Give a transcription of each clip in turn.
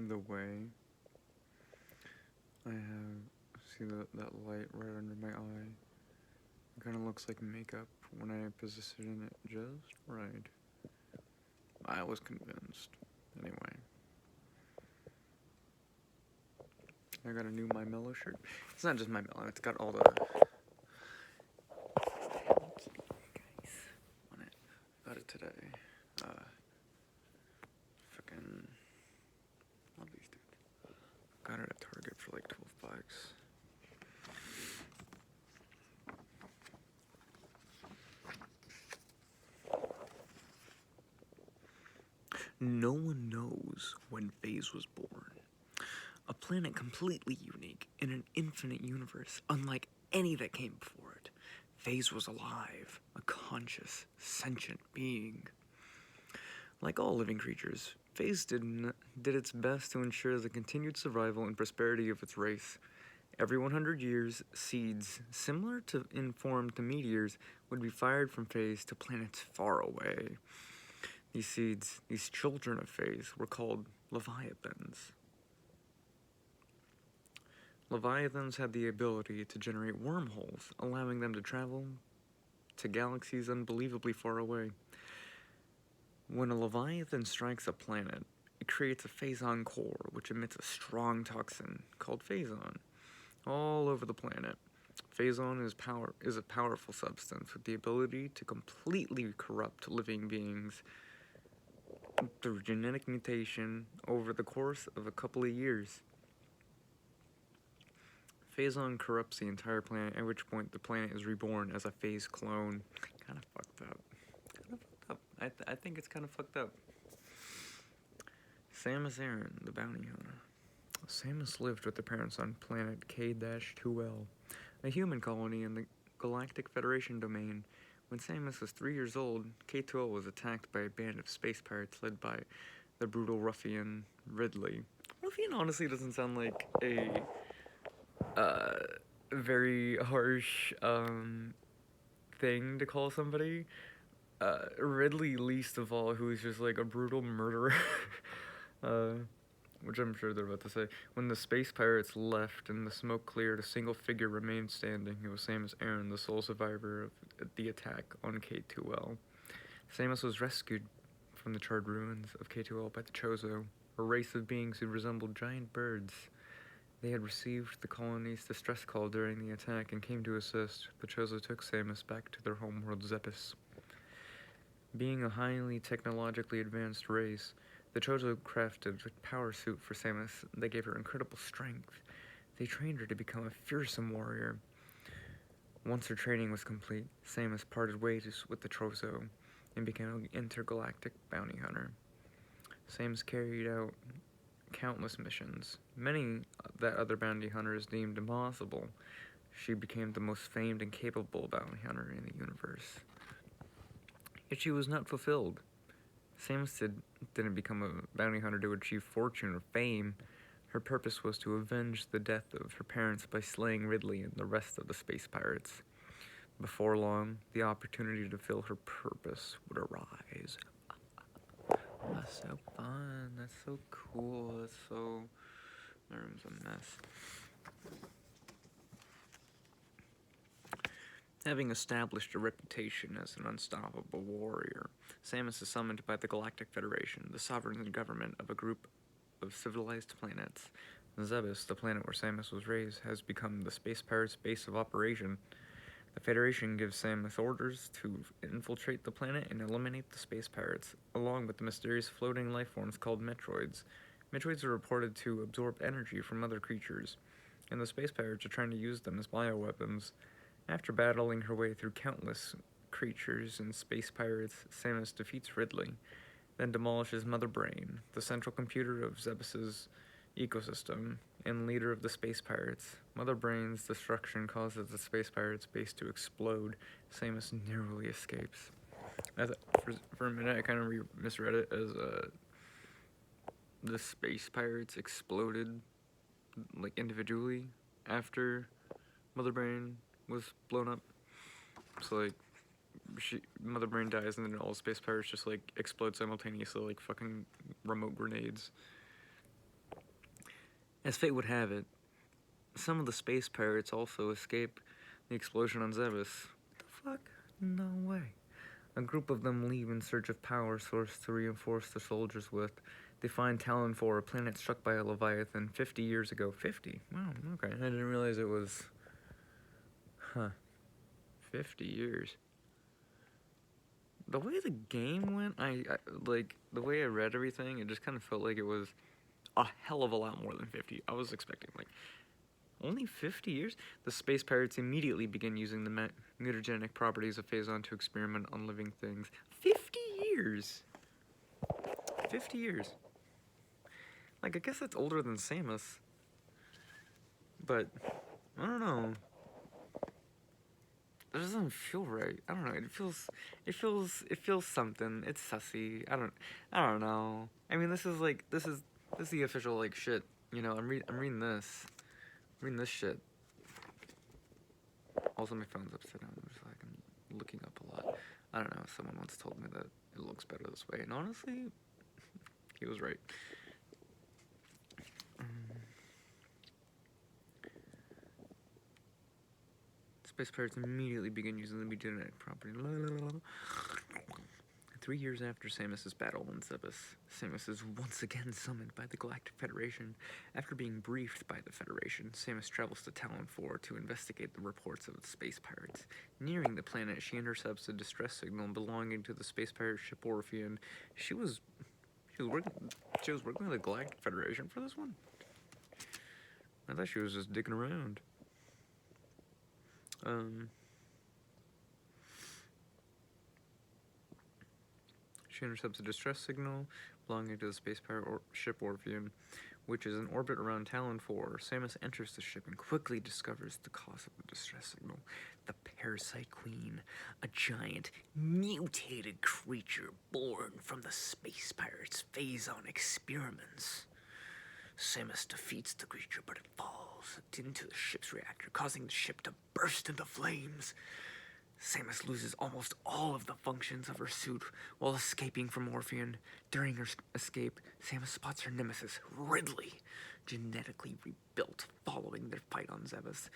the way. I have, see that light right under my eye? It kind of looks like makeup when I position it just right. I was convinced. Anyway, I got a new My Mellow shirt. It's not just My Mellow, it's got all the guys on it. Got it today. Fucking love these dudes. Got it at Target for like 12 bucks. No one knows when Phase was born. A planet completely unique in an infinite universe, unlike any that came before it. Phase was alive, a conscious, sentient being. Like all living creatures, Phase did its best to ensure the continued survival and prosperity of its race. Every 100 years, seeds, similar in form to meteors, would be fired from Phase to planets far away. These seeds, these children of Phase, were called Leviathans. Leviathans had the ability to generate wormholes, allowing them to travel to galaxies unbelievably far away. When a Leviathan strikes a planet, it creates a Phazon core, which emits a strong toxin called Phazon all over the planet. Phazon is a powerful substance with the ability to completely corrupt living beings through genetic mutation over the course of a couple of years. Phazon corrupts the entire planet, at which point the planet is reborn as a Phase clone. Kind of fucked up. I think it's kind of fucked up. Samus Aran, the bounty hunter. Samus lived with her parents on planet K-2L, a human colony in the Galactic Federation domain. When Samus was 3 years old, K-2L was attacked by a band of space pirates led by the brutal ruffian Ridley. Ruffian honestly doesn't sound like a very harsh thing to call somebody. Ridley least of all, who is just like a brutal murderer. Which I'm sure they're about to say. When the space pirates left and the smoke cleared, a single figure remained standing. It was Samus Aran, the sole survivor of the attack on K-2L. Samus was rescued from the charred ruins of K-2L by the Chozo, a race of beings who resembled giant birds. They had received the colony's distress call during the attack and came to assist. The Chozo took Samus back to their homeworld Zepis. Being a highly technologically advanced race, the Chozo crafted a power suit for Samus that gave her incredible strength. They trained her to become a fearsome warrior. Once her training was complete, Samus parted ways with the Chozo and became an intergalactic bounty hunter. Samus carried out countless missions, many that other bounty hunters deemed impossible. She became the most famed and capable bounty hunter in the universe. Yet she was not fulfilled. Samus didn't become a bounty hunter to achieve fortune or fame. Her purpose was to avenge the death of her parents by slaying Ridley and the rest of the space pirates. Before long, the opportunity to fulfill her purpose would arise. That's so fun. That's so cool. That's so... My room's a mess. Having established a reputation as an unstoppable warrior, Samus is summoned by the Galactic Federation, the sovereign government of a group of civilized planets. Zebes, the planet where Samus was raised, has become the space pirates' base of operation. The Federation gives Samus orders to infiltrate the planet and eliminate the space pirates, along with the mysterious floating life forms called Metroids. Metroids are reported to absorb energy from other creatures, and the space pirates are trying to use them as bioweapons. After battling her way through countless creatures and space pirates, Samus defeats Ridley, then demolishes Mother Brain, the central computer of Zebes' ecosystem and leader of the space pirates. Mother Brain's destruction causes the space pirates' base to explode. Samus narrowly escapes. For a minute, I kind of misread it as the space pirates exploded like individually after Mother Brain was blown up. So like Mother Brain dies and then all space pirates just like explode simultaneously like fucking remote grenades. As fate would have it, some of the space pirates also escape the explosion on Zebes. What the fuck? No way. A group of them leave in search of power source to reinforce the soldiers with. They find Talon 4, a planet struck by a Leviathan 50 years ago. 50? Wow, okay. I didn't realize it was... 50 years. The way the game went, like, the way I read everything, it just kind of felt like it was a hell of a lot more than 50. I was expecting, like, only 50 years? The space pirates immediately begin using the mutagenic properties of Phazon to experiment on living things. 50 years! 50 years. Like, I guess that's older than Samus. But, I don't know. It doesn't feel right. I don't know. It feels something. It's sussy. I don't know. I mean, this is the official, like, shit. You know, I'm reading this. I'm reading this shit. Also, my phone's upside down. I'm just like, I'm looking up a lot. I don't know. Someone once told me that it looks better this way. And honestly, he was right. Space pirates immediately begin using the mutagenic property. 3 years after Samus's battle on Zebes, Samus is once again summoned by the Galactic Federation. After being briefed by the Federation, Samus travels to Talon 4 to investigate the reports of the space pirates. Nearing the planet, she intercepts a distress signal belonging to the space pirate ship Orphean. She was working with the Galactic Federation for this one? I thought she was just dicking around. She intercepts a distress signal belonging to the space pirate ship Orphean, which is in orbit around Talon 4. Samus enters the ship and quickly discovers the cause of the distress signal. The Parasite Queen, a giant, mutated creature born from the space pirates' Phazon experiments. Samus defeats the creature, but it falls into the ship's reactor, causing the ship to burst into flames. Samus loses almost all of the functions of her suit while escaping from Orphean. During her escape, Samus spots her nemesis, Ridley, genetically rebuilt following their fight on Zebes.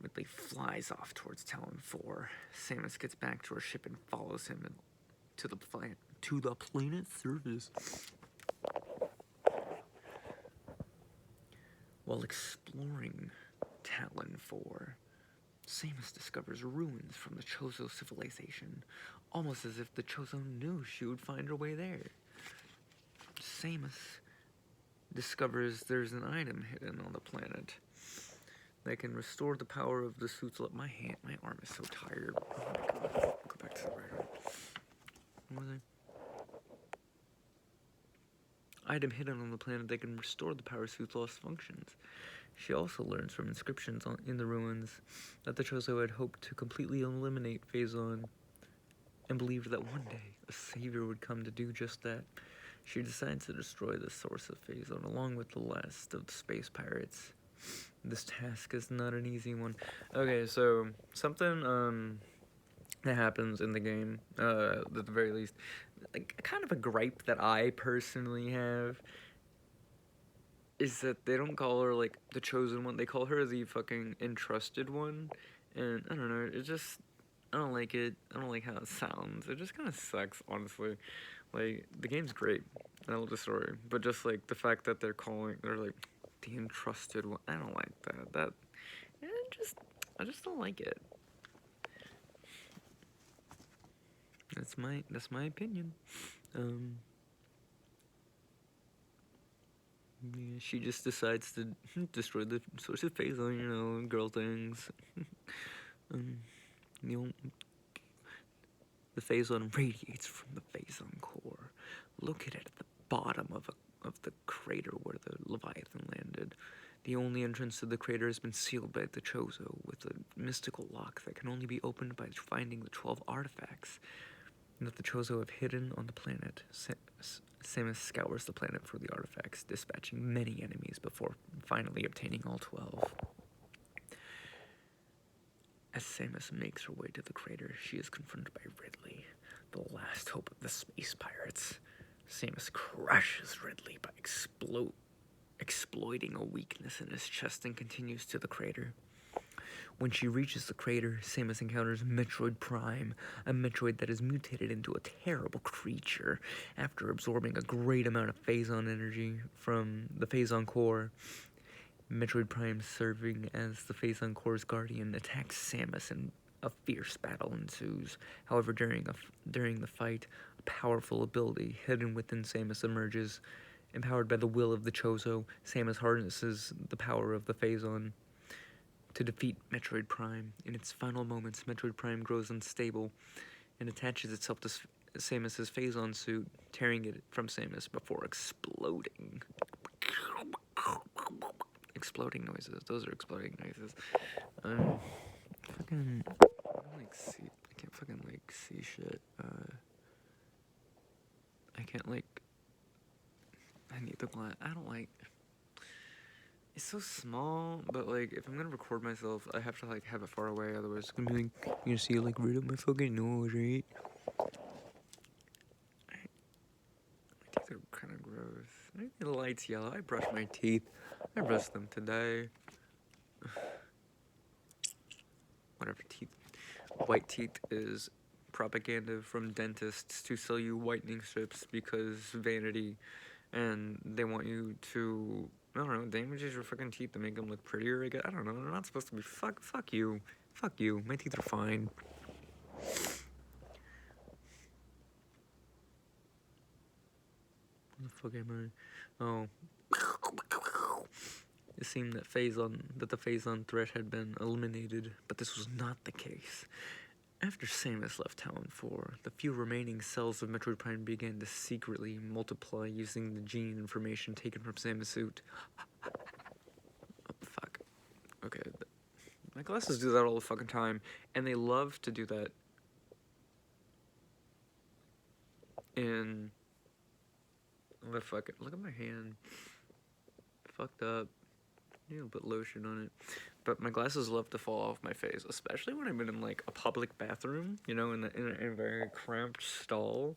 Ridley flies off towards Talon 4. Samus gets back to her ship and follows him to the planet's surface. While exploring Talon 4, Samus discovers ruins from the Chozo civilization, almost as if the Chozo knew she would find her way there. Samus discovers there's an item hidden on the planet that can restore the power of the suit's my arm is so tired. Oh my god. Go back to the right arm. What was I? Item hidden on the planet that can restore the power suit's lost functions. She also learns from inscriptions in the ruins that the Chozo had hoped to completely eliminate Phazon and believed that one day a savior would come to do just that. She decides to destroy the source of Phazon along with the last of the space pirates. This task is not an easy one. Okay, so something that happens in the game, at the very least, like kind of a gripe that I personally have, is that they don't call her, like, the chosen one. They call her the fucking entrusted one. And, I don't know, it just, I don't like it. I don't like how it sounds. It just kind of sucks, honestly. Like, the game's great. I love the story. But just, like, the fact that they're like, the entrusted one. I don't like that. I just don't like it. That's my opinion. Yeah, she just decides to destroy the source of Phazon, you know, girl things. The Phazon radiates from the Phazon core, located at the bottom of the crater where the Leviathan landed. The only entrance to the crater has been sealed by the Chozo with a mystical lock that can only be opened by finding the 12 artifacts that the Chozo have hidden on the planet. Samus scours the planet for the artifacts, dispatching many enemies before finally obtaining all 12. As Samus makes her way to the crater, she is confronted by Ridley, the last hope of the space pirates. Samus crushes Ridley by exploiting a weakness in his chest, and continues to the crater. When she reaches the crater, Samus encounters Metroid Prime, a Metroid that is mutated into a terrible creature after absorbing a great amount of Phazon energy from the Phazon core. Metroid Prime, serving as the Phazon core's guardian, attacks Samus and a fierce battle ensues. However, during the fight, a powerful ability hidden within Samus emerges. Empowered by the will of the Chozo, Samus harnesses the power of the Phazon to defeat Metroid Prime. In its final moments, Metroid Prime grows unstable and attaches itself to Samus's Phazon suit, tearing it from Samus before exploding. Exploding noises. Those are exploding noises. Fucking, I like see. I can't fucking like see shit. I can't like. I need the glass. I don't like. It's so small, but like if I'm gonna record myself, I have to like have it far away. Otherwise, it's gonna be like you're gonna see like right up my fucking nose, right? My teeth are kind of gross. I think the light's yellow. I brushed my teeth. I brushed them today. Whatever teeth. White teeth is propaganda from dentists to sell you whitening strips because vanity, and they want you to, I don't know, damages your fucking teeth to make them look prettier. I don't know. They're not supposed to be. Fuck you. Fuck you. My teeth are fine. What the fuck am I? Oh. It seemed that the Phazon threat had been eliminated, but this was not the case. After Samus left Town 4, the few remaining cells of Metroid Prime began to secretly multiply using the gene information taken from Samus' suit. Oh, fuck. Okay. My glasses do that all the fucking time, and they love to do that in the fucking. Look at my hand. Fucked up. Need to put lotion on it. But my glasses love to fall off my face, especially when I'm in like a public bathroom, you know, in a very cramped stall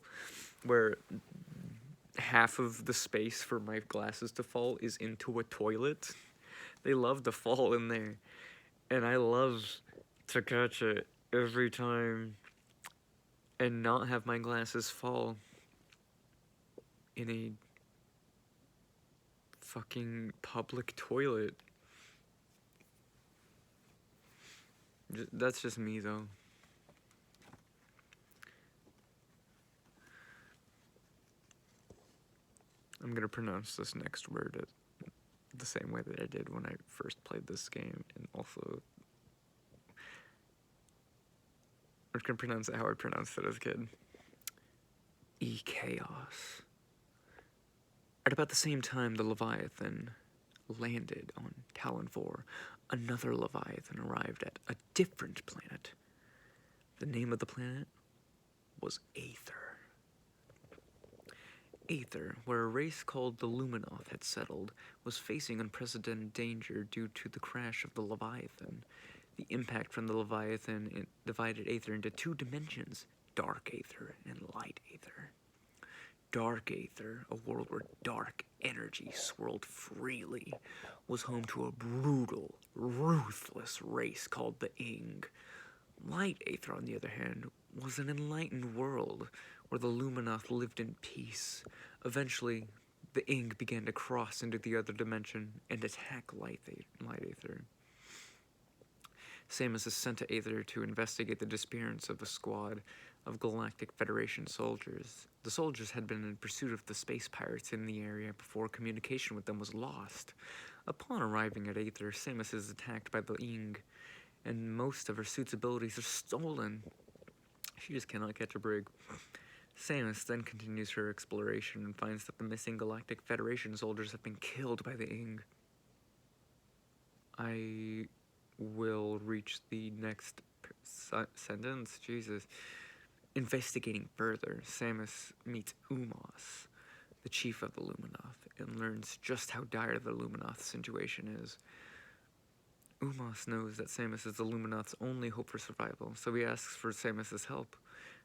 where half of the space for my glasses to fall is into a toilet. They love to fall in there, and I love to catch it every time and not have my glasses fall in a fucking public toilet. That's just me, though. I'm gonna pronounce this next word the same way that I did when I first played this game, and also I'm gonna pronounce it how I pronounced it as a kid. E-Chaos. At about the same time the Leviathan landed on Talon 4, another Leviathan arrived at a different planet. The name of the planet was Aether. Aether, where a race called the Luminoth had settled, was facing unprecedented danger due to the crash of the Leviathan. The impact from the Leviathan divided Aether into two dimensions, Dark Aether and Light Aether. Dark Aether, a world where dark energy swirled freely, was home to a brutal, ruthless race called the Ing. Light Aether, on the other hand, was an enlightened world where the Luminoth lived in peace. Eventually, the Ing began to cross into the other dimension and attack Light Aether. Samus is sent to Aether to investigate the disappearance of a squad of Galactic Federation soldiers. The soldiers had been in pursuit of the space pirates in the area before communication with them was lost. Upon arriving at Aether, Samus is attacked by the Ing, and most of her suit's abilities are stolen. She just cannot catch a break. Samus then continues her exploration and finds that the missing Galactic Federation soldiers have been killed by the Ing. I will reach the next sentence. Jesus. Investigating further, Samus meets Umos, the chief of the Luminoth, and learns just how dire the Luminoth situation is. Umos knows that Samus is the Luminoth's only hope for survival, so he asks for Samus's help.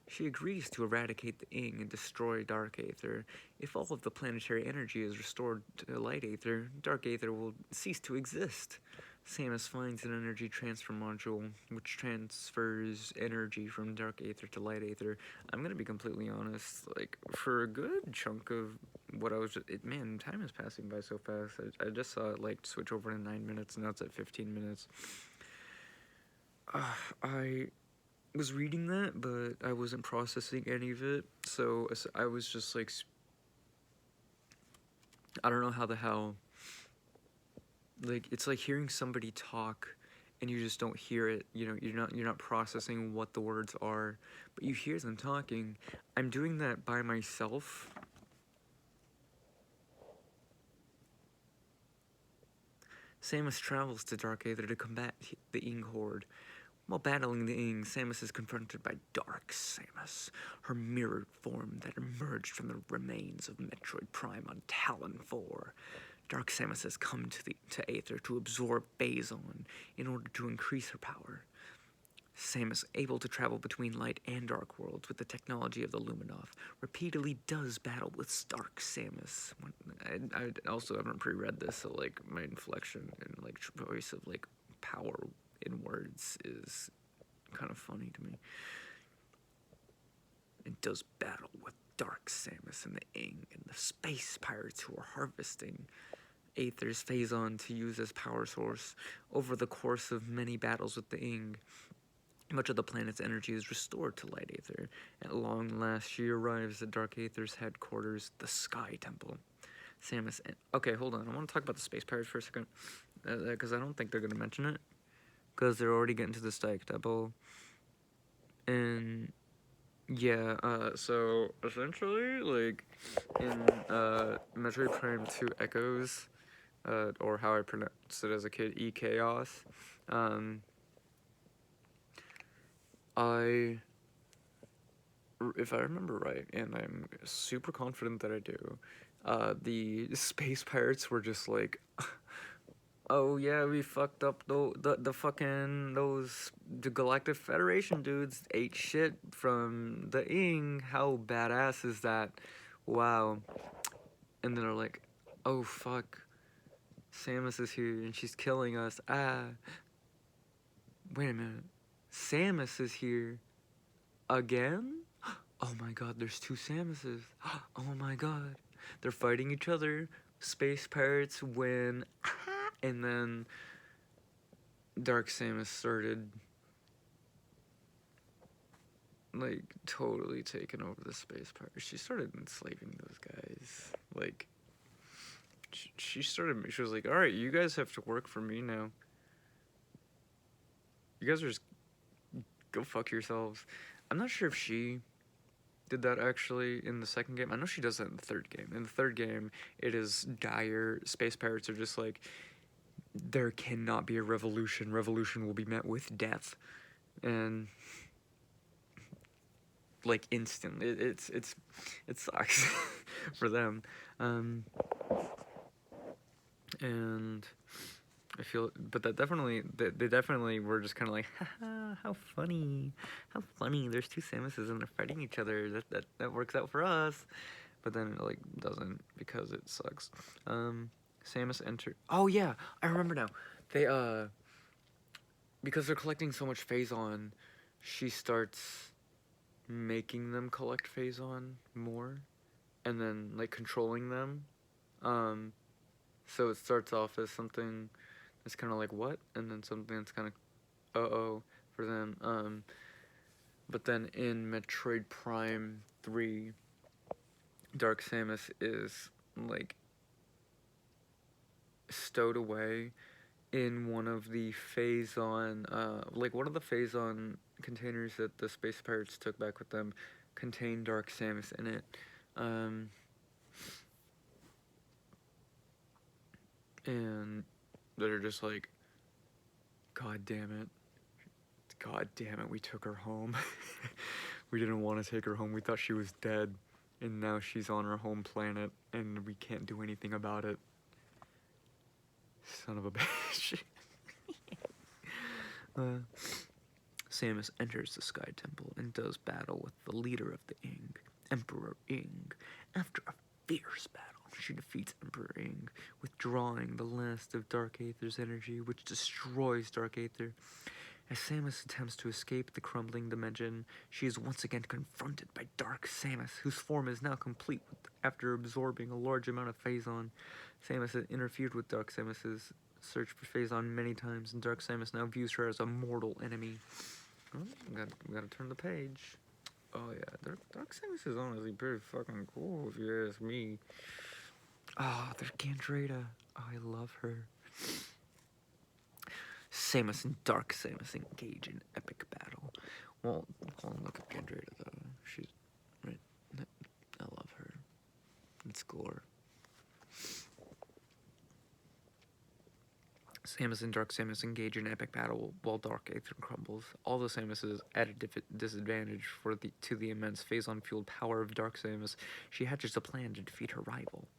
She agrees to eradicate the Ing and destroy Dark Aether. If all of the planetary energy is restored to Light Aether, Dark Aether will cease to exist. Samus finds an energy transfer module, which transfers energy from Dark Aether to Light Aether. I'm gonna be completely honest, like, for a good chunk of what I was man, time is passing by so fast. I just saw it, like, switch over to 9 minutes, and now it's at 15 minutes. I was reading that, but I wasn't processing any of it, so I was just, like, I don't know how the hell, like, it's like hearing somebody talk and you just don't hear it, you know, you're not processing what the words are, but you hear them talking. I'm doing that by myself. Samus travels to Dark Aether to combat the Ing Horde. While battling the Ing, Samus is confronted by Dark Samus, her mirrored form that emerged from the remains of Metroid Prime on Talon 4. Dark Samus has come to Aether to absorb Phazon in order to increase her power. Samus, able to travel between light and dark worlds with the technology of the Luminoth, repeatedly does battle with Dark Samus. I also haven't pre-read this, so, like, my inflection and, like, choice of, like, power in words is kind of funny to me. It does battle with Dark Samus and the Ing and the space pirates who are harvesting Aether's Phazon to use as power source. Over the course of many battles with the Ing, much of the planet's energy is restored to Light Aether. At long last, she arrives at Dark Aether's headquarters, the Sky Temple. Samus and... Okay, hold on. I want to talk about the space pirates for a second, because I don't think they're going to mention it, because they're already getting to the Sky Temple. And yeah, so essentially, like, in Metroid Prime 2 Echoes, or how I pronounced it as a kid, E-Chaos, if I remember right, and I'm super confident that I do, the space pirates were just like, oh yeah, we fucked up the Galactic Federation dudes ate shit from the Ing. How badass is that? Wow. And then they're like, oh fuck, Samus is here and she's killing us. Wait a minute. Samus is here again? Oh my god, there's two Samuses. Oh my god. They're fighting each other. Space pirates win. And then Dark Samus started, like, totally taking over the space pirates. She started enslaving those guys. Like, she was like, alright, you guys have to work for me now. You guys are just, go fuck yourselves. I'm not sure if she did that actually in the second game. I know she does that in the third game. In the third game, it is dire. Space pirates are just like, there cannot be a revolution. Revolution will be met with death. And, like, instant. It sucks for them. And I feel, but that definitely, they definitely were just kind of like, haha, how funny, there's two Samuses and they're fighting each other, that works out for us, but then it, like, doesn't, because it sucks. Samus entered, oh yeah, I remember now, they, because they're collecting so much Phazon, she starts making them collect Phazon more, and then, like, controlling them, so it starts off as something it's kind of like, what? And then something that's kind of, uh-oh, for them. But then in Metroid Prime 3, Dark Samus is, like, stowed away in one of the Phazon, like, one of the Phazon containers that the Space Pirates took back with them contained Dark Samus in it. And they're just like, God damn it, we took her home. We didn't want to take her home, we thought she was dead, and now she's on her home planet, and we can't do anything about it. Son of a bitch. Samus enters the Sky Temple and does battle with the leader of the Ing, Emperor Ing. After a fierce battle, she defeats Emperor Ing, withdrawing the last of Dark Aether's energy, which destroys Dark Aether. As Samus attempts to escape the crumbling dimension, she is once again confronted by Dark Samus, whose form is now complete after absorbing a large amount of Phazon. Samus has interfered with Dark Samus's search for Phazon many times, and Dark Samus now views her as a mortal enemy. Oh, gotta turn the page. Oh yeah, Dark Samus is honestly pretty fucking cool if you ask me. Oh, there's Gandrada. Oh, I love her. Samus and Dark Samus engage in epic battle. Well, hold on, look at Gandrada though. She's right. I love her. It's gore. Samus and Dark Samus engage in epic battle while Dark Aether crumbles. Although Samus is at a disadvantage to the immense Phazon-fueled power of Dark Samus, she hatches a plan to defeat her rival.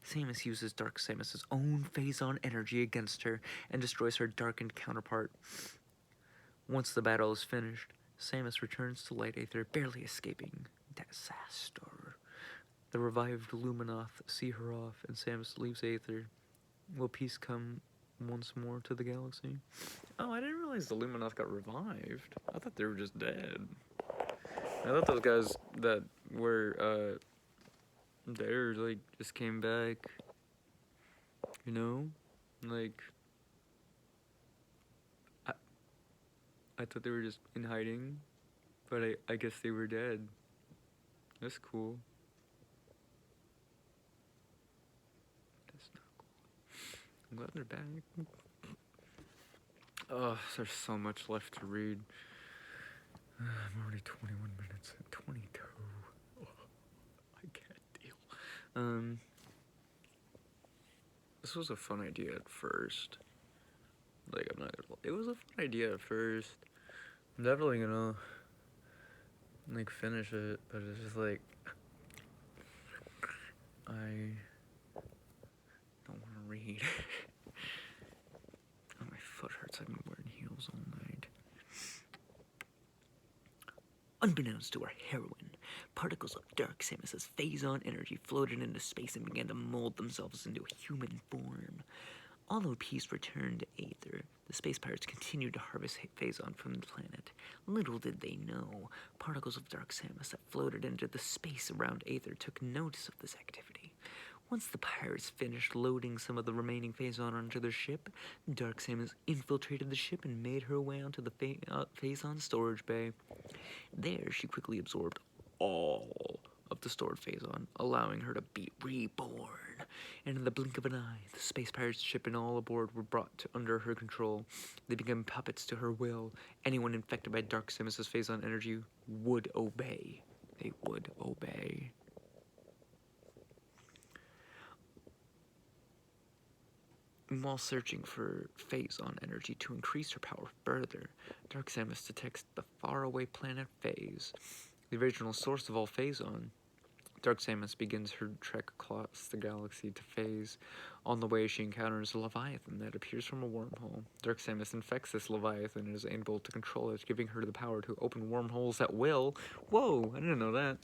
Samus uses Dark Samus's own Phazon energy against her and destroys her darkened counterpart. Once the battle is finished, Samus returns to Light Aether, barely escaping disaster. The revived Luminoth see her off, and Samus leaves Aether. Will peace come once more to the galaxy? Oh, I didn't realize the Luminoth got revived. I thought they were just dead. I thought those guys that were, there, like, just came back. You know? Like, I thought they were just in hiding, but I guess they were dead. That's cool. That's not cool. I'm glad they're back. Oh, there's so much left to read. I'm already 21 minutes and 22. Oh, I can't deal. This was a fun idea at first. Like, I'm not gonna. It was a fun idea at first. I'm definitely gonna like finish it, but it's just like I don't want to read. Oh, my foot hurts. I've been wearing heels all night. Unbeknownst to our heroine, particles of Dark Samus's Phazon energy floated into space and began to mold themselves into a human form. Although peace returned to Aether, the space pirates continued to harvest Phazon from the planet. Little did they know, particles of Dark Samus that floated into the space around Aether took notice of this activity. Once the pirates finished loading some of the remaining Phazon onto their ship, Dark Samus infiltrated the ship and made her way onto the Phazon storage bay. There, she quickly absorbed all of the stored Phazon, allowing her to be reborn. And in the blink of an eye, the space pirates' ship and all aboard were brought under her control. They became puppets to her will. Anyone infected by Dark Samus's Phazon energy would obey. They would obey. While searching for Phazon energy to increase her power further, Dark Samus detects the faraway planet Phase, the original source of all Phazon. Dark Samus begins her trek across the galaxy to Phase. On the way, she encounters a Leviathan that appears from a wormhole. Dark Samus infects this Leviathan and is able to control it, giving her the power to open wormholes at will. Whoa, I didn't know that.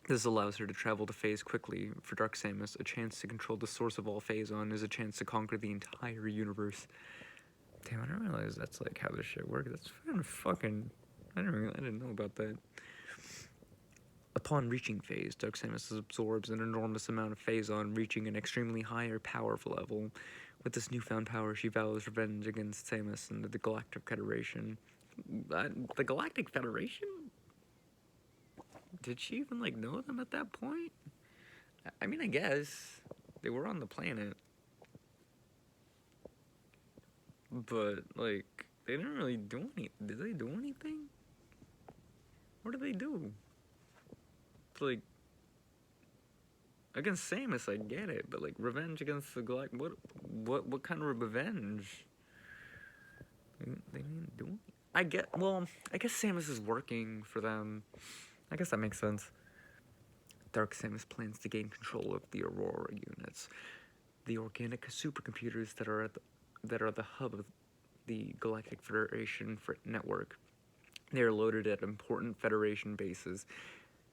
This allows her to travel to Phase quickly. For Dark Samus, a chance to control the source of all Phazon is a chance to conquer the entire universe. Damn, I didn't realize that's like how this shit works. That's fucking... I didn't know about that. Upon reaching Phase, Dark Samus absorbs an enormous amount of Phazon, reaching an extremely higher power level. With this newfound power, she vows revenge against Samus and the Galactic Federation. The Galactic Federation? Did she even, like, know them at that point? I mean, I guess. They were on the planet. But, like, they didn't really do anything. Did they do anything? What did they do? Like, against Samus, I get it, but like revenge against the Galactic, what kind of revenge? They didn't do anything. I guess Samus is working for them. I guess that makes sense. Dark Samus plans to gain control of the Aurora units, the organic supercomputers that are the hub the Galactic Federation network. They are loaded at important Federation bases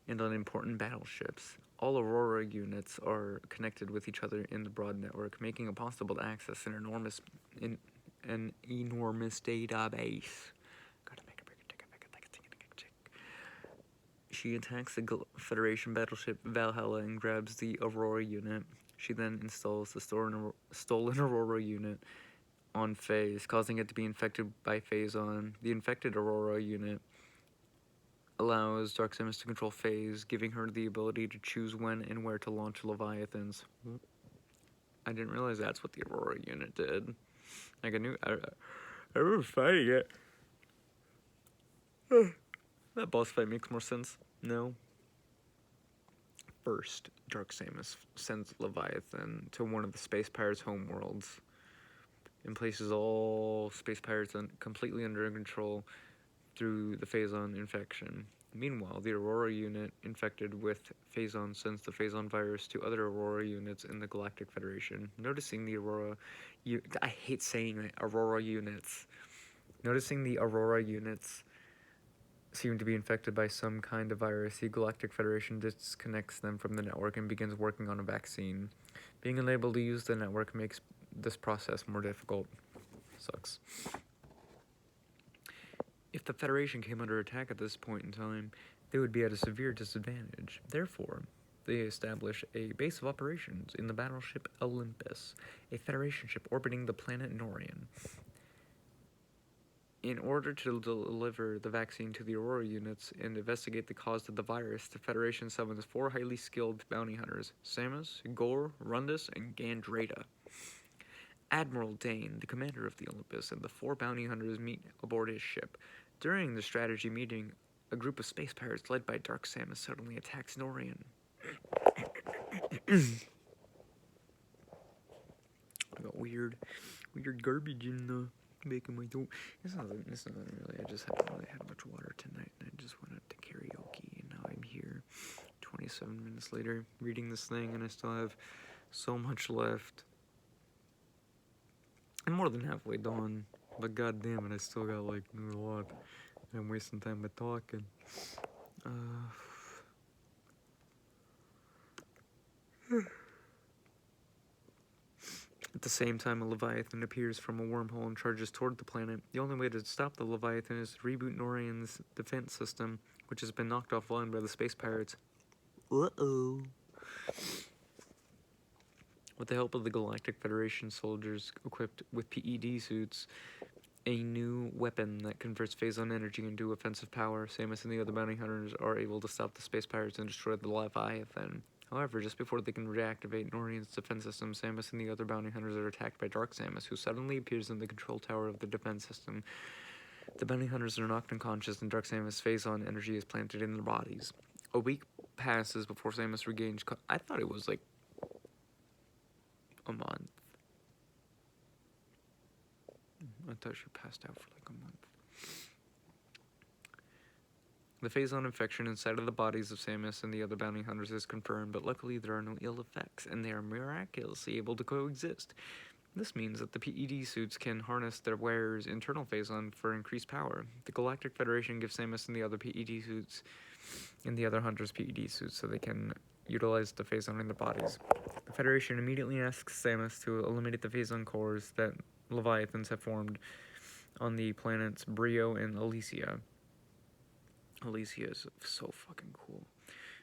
and on important battleships. All Aurora units are connected with each other in the broad network, making it possible to access an enormous database. She attacks the Federation battleship Valhalla and grabs the Aurora unit. She then installs the stolen Aurora unit on Phase, causing it to be infected by Phazon. The infected Aurora unit allows Dark Samus to control Phase, giving her the ability to choose when and where to launch Leviathans. I didn't realize that's what the Aurora unit did. Like, I remember fighting it. That boss fight makes more sense. No. First, Dark Samus sends Leviathan to one of the Space Pirates' homeworlds and places all Space Pirates completely under control through the Phazon infection. Meanwhile, the Aurora unit infected with Phazon sends the Phazon virus to other Aurora units in the Galactic Federation. Noticing the I hate saying that, Aurora units. Noticing the Aurora units seem to be infected by some kind of virus, the Galactic Federation disconnects them from the network and begins working on a vaccine. Being unable to use the network makes this process more difficult. Sucks. If the Federation came under attack at this point in time, they would be at a severe disadvantage. Therefore, they establish a base of operations in the battleship Olympus, a Federation ship orbiting the planet Norian. In order to deliver the vaccine to the Aurora units and investigate the cause of the virus, the Federation summons 4 highly skilled bounty hunters: Samus, Gore, Rundus, and Gandrada. Admiral Dane, the commander of the Olympus, and the 4 bounty hunters meet aboard his ship. During the strategy meeting, a group of space pirates led by Dark Samus suddenly attacks Norian. I got weird garbage in the back of my throat. It's not really. I just haven't really had much water tonight, and I just went up to karaoke, and now I'm here, 27 minutes later, reading this thing, and I still have so much left. I'm more than halfway done, but god damn it, I still got like a lot. I'm wasting time by talking. At the same time, a Leviathan appears from a wormhole and charges toward the planet. The only way to stop the Leviathan is to reboot Norian's defense system, which has been knocked offline by the space pirates. Uh-oh. With the help of the Galactic Federation soldiers equipped with PED suits, a new weapon that converts Phazon energy into offensive power, Samus and the other bounty hunters are able to stop the space pirates and destroy the Leviathan. However, just before they can reactivate Norian's defense system, Samus and the other bounty hunters are attacked by Dark Samus, who suddenly appears in the control tower of the defense system. The bounty hunters are knocked unconscious, and Dark Samus' Phazon energy is planted in their bodies. A week passes before Samus regains. I thought it was like a month. I thought she passed out for like a month. The Phazon infection inside of the bodies of Samus and the other bounty hunters is confirmed, but luckily there are no ill effects, and they are miraculously able to coexist. This means that the PED suits can harness their wearer's internal Phazon for increased power. The Galactic Federation gives Samus and the other PED suits and the other hunters PED suits so they can utilize the Phazon in their bodies. The Federation immediately asks Samus to eliminate the Phazon cores that Leviathans have formed on the planets Brio and Elysia. Elysia is so fucking cool.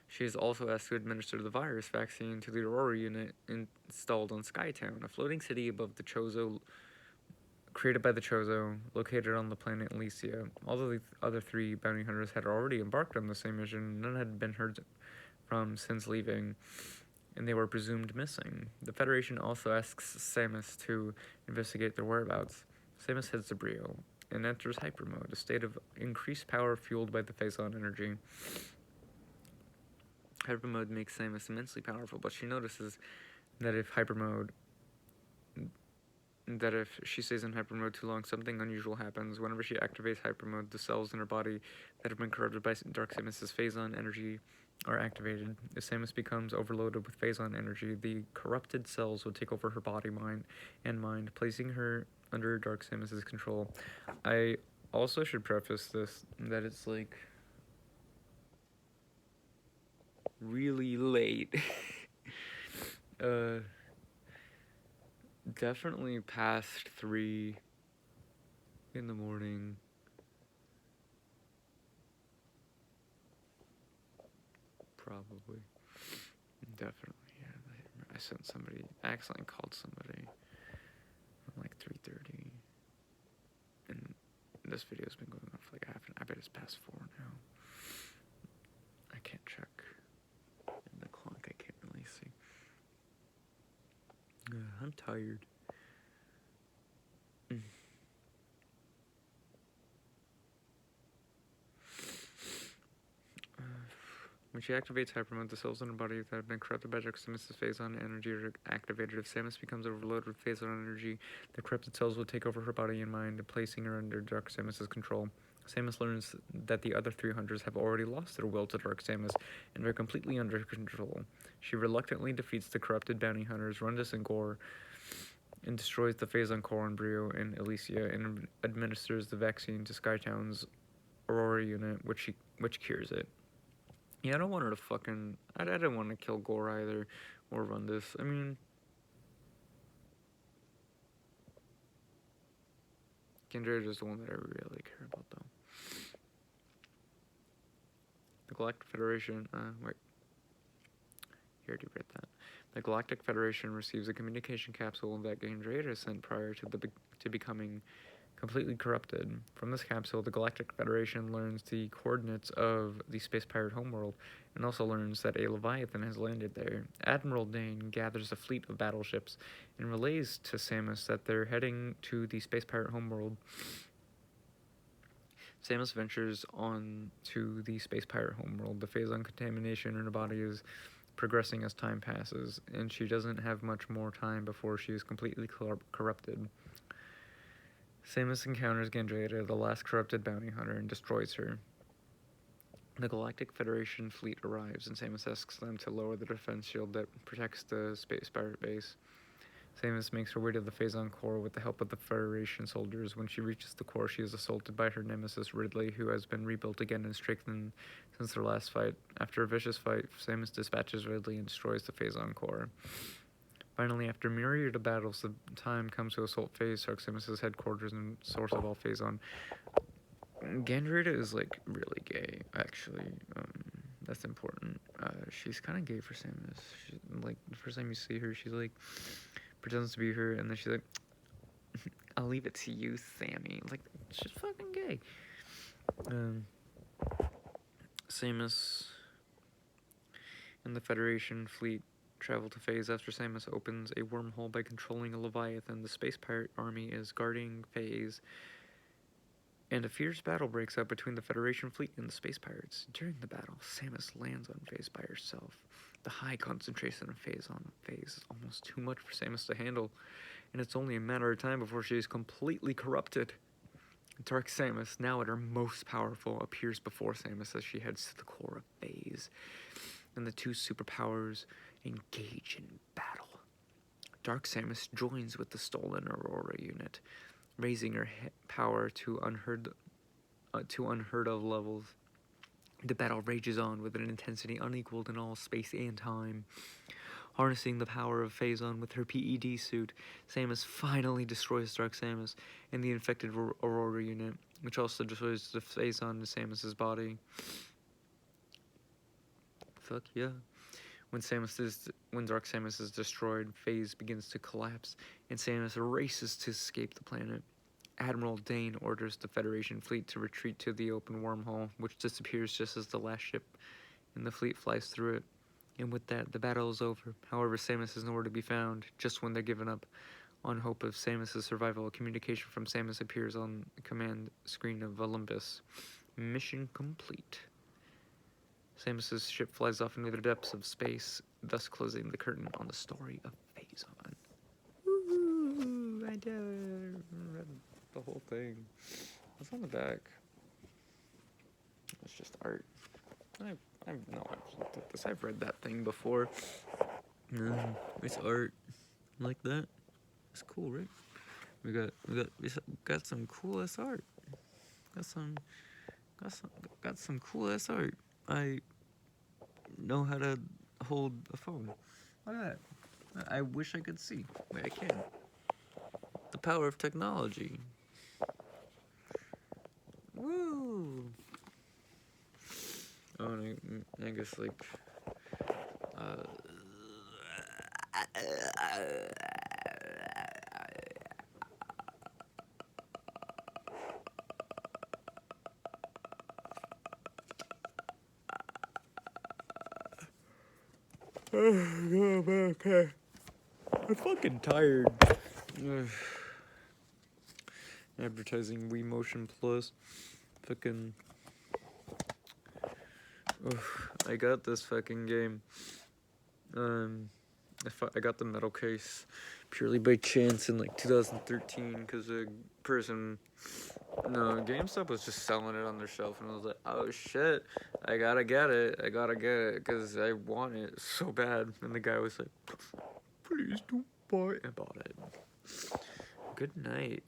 She is also asked to administer the virus vaccine to the Aurora unit installed on Skytown, a floating city above the Chozo, created by the Chozo, located on the planet Elysia. Although the other 3 bounty hunters had already embarked on the same mission, none had been heard from since leaving, and they were presumed missing. The Federation also asks Samus to investigate their whereabouts. Samus heads to Brio and enters hyper mode, a state of increased power fueled by the Phazon energy. Hyper mode makes Samus immensely powerful, but she notices that if she stays in hyper mode too long, something unusual happens. Whenever she activates hyper mode, the cells in her body that have been corrupted by Dark Samus' Phazon energy are activated. If Samus becomes overloaded with Phazon energy, the corrupted cells will take over her body, mind, placing her under Dark Samus's control. I also should preface this that it's like really late. Definitely past 3 in the morning. Probably. Definitely, yeah. I sent somebody, I accidentally called somebody at like 3:30. And this video's been going on for like half an hour. I bet it's past 4 now. I can't check. In the clock, I can't really see. I'm tired. When she activates Hypermode, the cells in her body that have been corrupted by Dark Samus's Phazon energy are activated. If Samus becomes overloaded with Phazon energy, the corrupted cells will take over her body and mind, placing her under Dark Samus's control. Samus learns that the other 3 hunters have already lost their will to Dark Samus and are completely under control. She reluctantly defeats the corrupted bounty hunters, Rundus and Gore, and destroys the Phazon core on Brio and Elysia, and administers the vaccine to Skytown's Aurora unit, which cures it. Yeah, I don't want her to fucking... I didn't want to kill Gore either, or Rundus. I mean... Kindred is the one that I really care about, though. The Galactic Federation... wait. You already read that. The Galactic Federation receives a communication capsule that Gendreda sent prior to becoming completely corrupted. From this capsule, the Galactic Federation learns the coordinates of the space pirate homeworld, and also learns that a Leviathan has landed there. Admiral Dane gathers a fleet of battleships and relays to Samus that they're heading to the space pirate homeworld. Samus ventures on to the space pirate homeworld. The Phazon contamination in her body is progressing as time passes, and she doesn't have much more time before she is completely corrupted. Samus encounters Gendreda, the last corrupted bounty hunter, and destroys her. The Galactic Federation fleet arrives, and Samus asks them to lower the defense shield that protects the space pirate base. Samus makes her way to the Phazon core with the help of the Federation soldiers. When she reaches the core, she is assaulted by her nemesis Ridley, who has been rebuilt again and strengthened since their last fight. After a vicious fight, Samus dispatches Ridley and destroys the Phazon core. Finally, after a myriad of battles, the time comes to assault Phase, Dark Samus' headquarters and source of all Phazon. Gendreda is, like, really gay, actually. That's important. She's kind of gay for Samus. She, like, the first time you see her, she's, like, pretends to be her, and then she's like, I'll leave it to you, Sammy. Like, she's fucking gay. Samus and the Federation fleet travel to Phase after Samus opens a wormhole by controlling a Leviathan. The space pirate army is guarding Phase, and a fierce battle breaks out between the Federation fleet and the space pirates. During the battle, Samus lands on Phase by herself. The high concentration of Phase on Phase is almost too much for Samus to handle, and it's only a matter of time before she is completely corrupted. Dark Samus, now at her most powerful, appears before Samus as she heads to the core of Phase, and the two superpowers engage in battle. Dark Samus joins with the stolen Aurora unit, raising her power to unheard of levels. The battle rages on with an intensity unequaled in all space and time. Harnessing the power of Phazon with her PED suit, Samus finally destroys Dark Samus and the infected Aurora unit, which also destroys the Phazon in Samus's body. Fuck yeah. When Dark Samus is destroyed, Phase begins to collapse, and Samus races to escape the planet. Admiral Dane orders the Federation fleet to retreat to the open wormhole, which disappears just as the last ship in the fleet flies through it. And with that, the battle is over. However, Samus is nowhere to be found. Just when they're given up on hope of Samus' survival, a communication from Samus appears on the command screen of Olympus. Mission complete. Samus' ship flies off into the depths of space, thus closing the curtain on the story of Phazon. Woo! I read the whole thing. What's on the back? It's just art. I know I've looked at this. I've read that thing before. It's art. Like that? It's cool, right? We got some cool ass art. Got some got some got some cool ass art. I know how to hold a phone. Look at that. I wish I could see. Wait, I can. The power of technology. Woo! Oh, and I guess like uh okay. I'm fucking tired. Advertising Wii Motion Plus. Fucking. I got this fucking game. I got the metal case purely by chance in like 2013 because a person, no, GameStop was just selling it on their shelf, and I was like, oh shit, I gotta get it because I want it so bad. And the guy was like, please don't buy it. I bought it. Good night.